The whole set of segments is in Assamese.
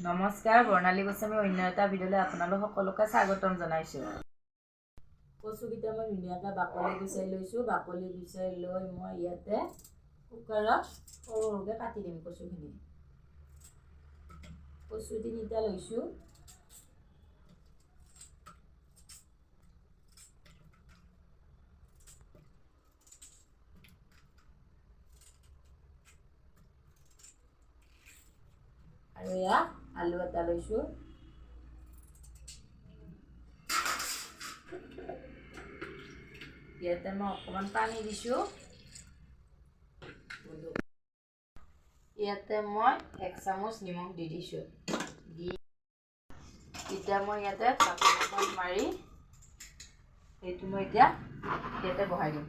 নমস্কাৰ, বৰ্ণালী গোস্বামী অন্য এটা ভিডিঅ'লৈ আপোনালোক সকলোকে স্বাগতম জনাইছোঁ। কচুকেইটা মই ধুনীয়াকৈ বাকলি গুচাই লৈছোঁ। বাকলি গুচাই লৈ মই ইয়াতে কুকাৰত সৰু সৰুকৈ কাটি দিম কচুখিনি। কচু 3টা লৈছোঁ। আৰু এয়া আলু এটা লৈছোঁ। ইয়াতে মই অকণমান পানী দিছোঁ। ইয়াতে মই 1 চামুচ নিমখ দি দিছোঁ। এতিয়া মই ইয়াতে ঢাকনিখন মাৰি এইটো মই এতিয়া ইয়াতে বহাই দিম।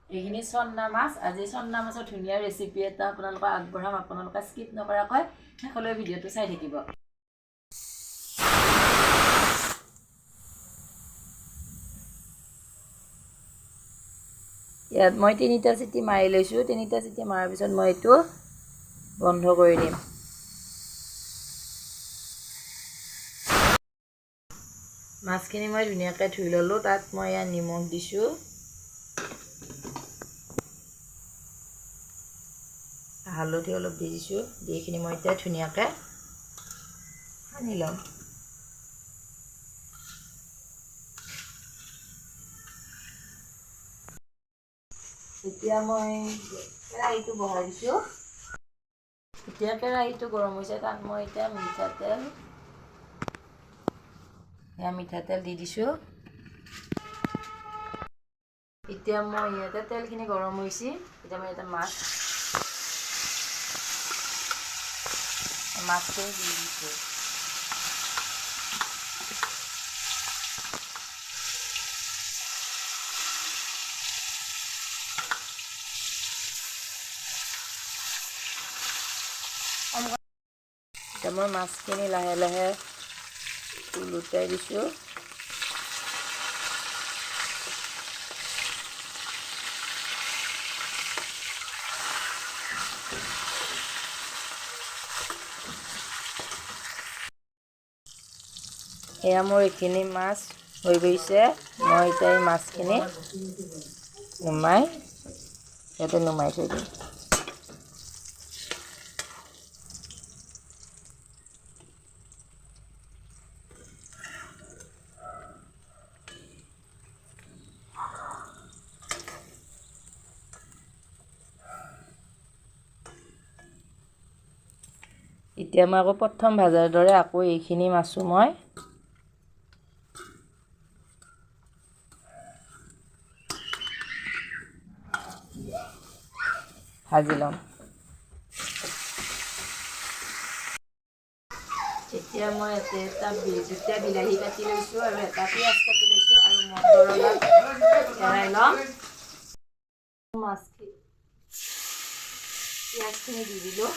এইখিনি চন্দা মাছ। আজি চন্দা মাছৰ ধুনীয়া ৰেচিপি এটা আপোনালোকক আগবঢ়াম। আপোনালোকে স্কিপ নকৰাকৈ শেষলৈ ভিডিঅ'টো চাই থাকিব। ইয়াত মই 3টা চিটি মাৰি লৈছোঁ। 3টা চিটি মৰাৰ পিছত মই এইটো বন্ধ কৰি দিম। মাছখিনি মই ধুনীয়াকৈ ধুই ল'লোঁ। তাত মই ইয়াত নিমখ দিছোঁ, হালধি অলপ দি দিছোঁ। দি এইখিনি মই এতিয়া ধুনীয়াকৈ সানি ল'ম। এতিয়া মই কেৰাহীটো বহাই দিছোঁ। এতিয়া কেৰাহীটো গৰম হৈছে। তাত মই এতিয়া মিঠাতেল দি দিছোঁ। এতিয়া মই ইয়াতে তেলখিনি গৰম হৈছে। এতিয়া মই ইয়াতে মাছখিনি দি দিছোঁ। এতিয়া মই মাছখিনি লাহে লাহে ওলোটাই দিছোঁ। এয়া মোৰ এইখিনি মাছ হৈ গৈছে। মই এতিয়া এই মাছখিনি নমাই থৈ দিম। এতিয়া মই আকৌ প্ৰথম ভাজাৰ দৰে আকৌ এইখিনি মাছো মই ভাজি ল'ম। এতিয়া মই দুটা বিলাহী কাটি লৈছোঁ আৰু এটা পিঁয়াজ কাটি লৈছোঁ আৰু মটৰ অলপ এৰাই ল'ম। পিঁয়াজখিনি দি দিলোঁ।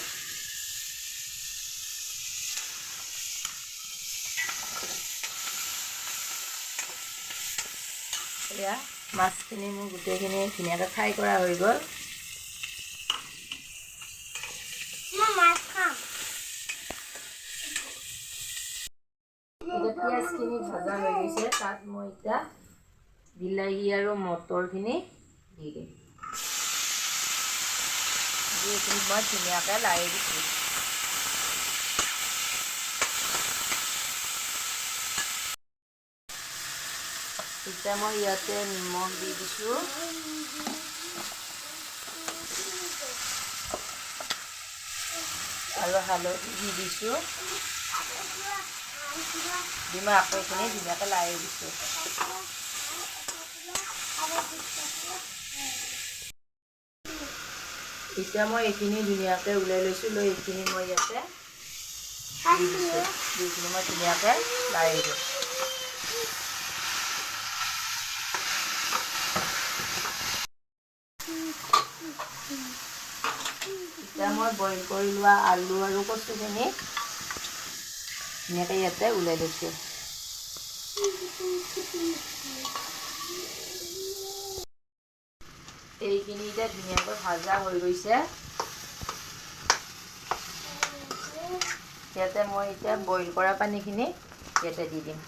এয়া মাছখিনি মোৰ গোটেইখিনি ধুনীয়াকৈ ফ্ৰাই কৰা হৈ গ'ল। এতিয়া পিঁয়াজখিনি ভজা হৈ গৈছে। তাত মই এতিয়া বিলাহী আৰু মটৰখিনি দি দিম। এইখিনি মই ধুনীয়াকৈ লাৰি দিছোঁ। এতিয়া মই ইয়াতে নিমখ দি দিছোঁ। আৰু হালধি দি দিছোঁ। দি মই আকৌ এইখিনি ধুনীয়াকৈ লাৰি দিছোঁ। এতিয়া মই এইখিনি ধুনীয়াকৈ ওলাই লৈছোঁ। লৈ এইখিনি মই ইয়াতে দি দিছোঁ। এইখিনি মই ধুনীয়াকৈ লাৰি দিছোঁ। এতিয়া মই বইল কৰি লোৱা আলু আৰু কচুখিনি ধুনীয়াকৈ ইয়াতে ওলাই লৈছোঁ। এইখিনি এতিয়া ধুনীয়াকৈ ভাজা হৈ গৈছে। ইয়াতে মই এতিয়া বইল কৰা পানীখিনি ইয়াতে দি দিম।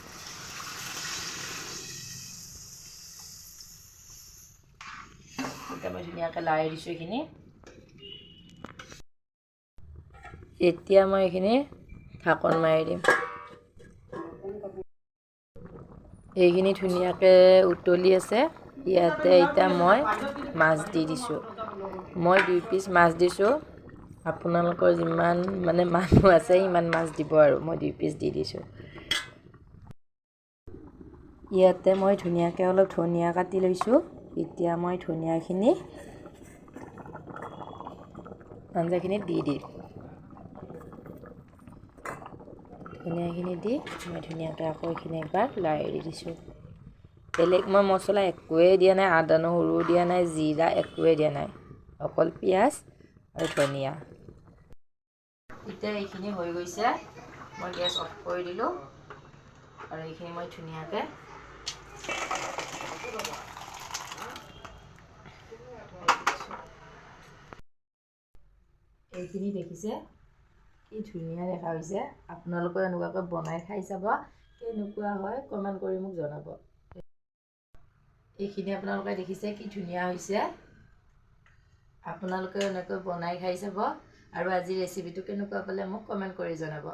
এতিয়া মই ধুনীয়াকৈ লাৰি দিছোঁ এইখিনি। এতিয়া মই এইখিনি ঢাকন মাৰি দিম। এইখিনি ধুনীয়াকৈ উতলি আছে। ইয়াতে এতিয়া মই মাছ দি দিছোঁ। মই 2 পিচ মাছ দিছোঁ। আপোনালোকৰ যিমান মানে মানুহ আছে সিমান মাছ দিব আৰু মই 2 পিচ দি দিছোঁ। ইয়াতে মই ধুনীয়াকৈ অলপ ধনিয়া কাটি লৈছোঁ। এতিয়া মই ধনিয়াখিনি আঞ্জাখিনিত দি দিম। ধনিয়াখিনি দি মই ধুনীয়াকৈ আকৌ এইখিনি একবাৰ লাৰি দিছোঁ। বেলেগ মই মছলা একোৱেই দিয়া নাই, আদা নহৰু দিয়া নাই, জিৰা একোৱেই দিয়া নাই, অকল পিঁয়াজ আৰু ধনিয়া। এতিয়া এইখিনি হৈ গৈছে। মই গেছ অফ কৰি দিলোঁ আৰু এইখিনি মই ধুনীয়াকৈ এইখিনি দেখিছে কি ধুনীয়া দেখা হৈছে। আপোনালোকে এনেকুৱাকৈ বনাই খাই চাব, কেনেকুৱা হয় কমেণ্ট কৰি মোক জনাব। এইখিনি আপোনালোকে দেখিছে কি ধুনীয়া হৈছে। আপোনালোকে এনেকৈ বনাই খাই চাব আৰু আজি ৰেচিপিটো কেনেকুৱা পালে মোক কমেণ্ট কৰি জনাব।